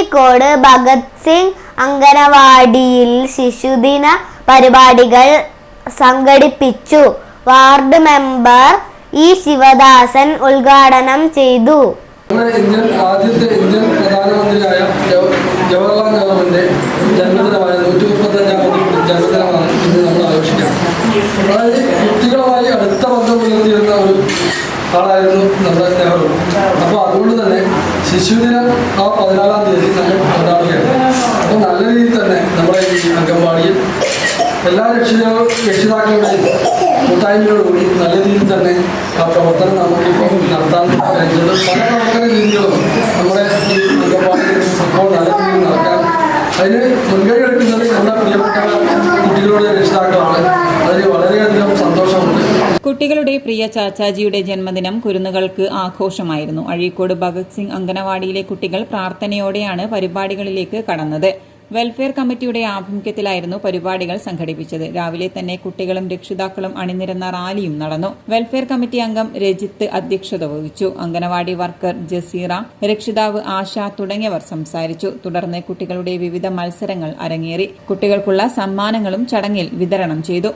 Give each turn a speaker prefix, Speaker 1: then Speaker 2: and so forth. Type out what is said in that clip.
Speaker 1: അഴീക്കോട് ഭഗത് സിംഗ് അംഗനവാടിയിൽ ശിശുദിന പരിപാടികൾ സംഘടിപ്പിച്ചു. Ward member E Sivadasan ഉദ്ഘാടനം ചെയ്തു.
Speaker 2: ആദ്യത്തെ ഇന്ത്യൻ പ്രധാനമന്ത്രിയായ ജവഹർലാൽ നെഹ്റുവിന്റെ ജന്മദിനമായ 135ാമത് ജന്മദിനമാണ് ഇന്ന് നമ്മൾ ആഘോഷിക്കുന്നത്. അതായത് കുട്ടികളുമായി അടുത്ത ബന്ധം പുലർത്തിയിരുന്ന ഒരു ആളായിരുന്നു നമ്മുടെ നെഹ്റു. അപ്പോൾ അതുകൊണ്ട് തന്നെ ശിശുദിനം ആ 14-ാം തീയതി നമ്മൾ കൊണ്ടാടുകയാണ്. അപ്പോൾ നല്ല രീതിയിൽ തന്നെ നമ്മുടെ ഈ അംഗൻവാടിയിൽ എല്ലാ രക്ഷിതാക്കളുടെയും കൂട്ടായ്മയോടുകൂടി നല്ല രീതിയിൽ തന്നെ ആ പ്രവർത്തനം നമുക്കിപ്പോൾ നടത്താൻ കഴിഞ്ഞിട്ടുണ്ട്. പല പ്രവർത്തന രീതികളും നമ്മുടെ ഈ അംഗൻവാടിയിൽ ഇപ്പോൾ നല്ല രീതിയിൽ നടക്കാൻ അതിന് മുൻകൈ എടുക്കുന്നത് നമ്മുടെ പ്രിയപ്പെട്ട കുട്ടികളുടെ രക്ഷിതാക്കളാണ്. അതിന് വളരെയധികം സന്തോഷമുണ്ട്.
Speaker 3: കുട്ടികളുടെ പ്രിയ ചാച്ചാജിയുടെ ജന്മദിനം കുരുന്നുകൾക്ക് ആഘോഷമായിരുന്നു. അഴീക്കോട് ഭഗത് സിംഗ് അംഗനവാടിയിലെ കുട്ടികൾ പ്രാർത്ഥനയോടെയാണ് പരിപാടികളിലേക്ക് കടന്നത്. വെൽഫെയർ കമ്മിറ്റിയുടെ ആഭിമുഖ്യത്തിലായിരുന്നു പരിപാടികൾ സംഘടിപ്പിച്ചത്. രാവിലെ തന്നെ കുട്ടികളും രക്ഷിതാക്കളും അണിനിരന്ന റാലിയും നടന്നു. വെൽഫെയർ കമ്മിറ്റി അംഗം രജിത്ത് അധ്യക്ഷത വഹിച്ചു. അംഗനവാടി വർക്കർ ജസീറ, രക്ഷിതാവ് ആശ തുടങ്ങിയവർ സംസാരിച്ചു. തുടർന്ന് കുട്ടികളുടെ വിവിധ മത്സരങ്ങൾ അരങ്ങേറി. കുട്ടികൾക്കുള്ള സമ്മാനങ്ങളും ചടങ്ങിൽ വിതരണം ചെയ്തു.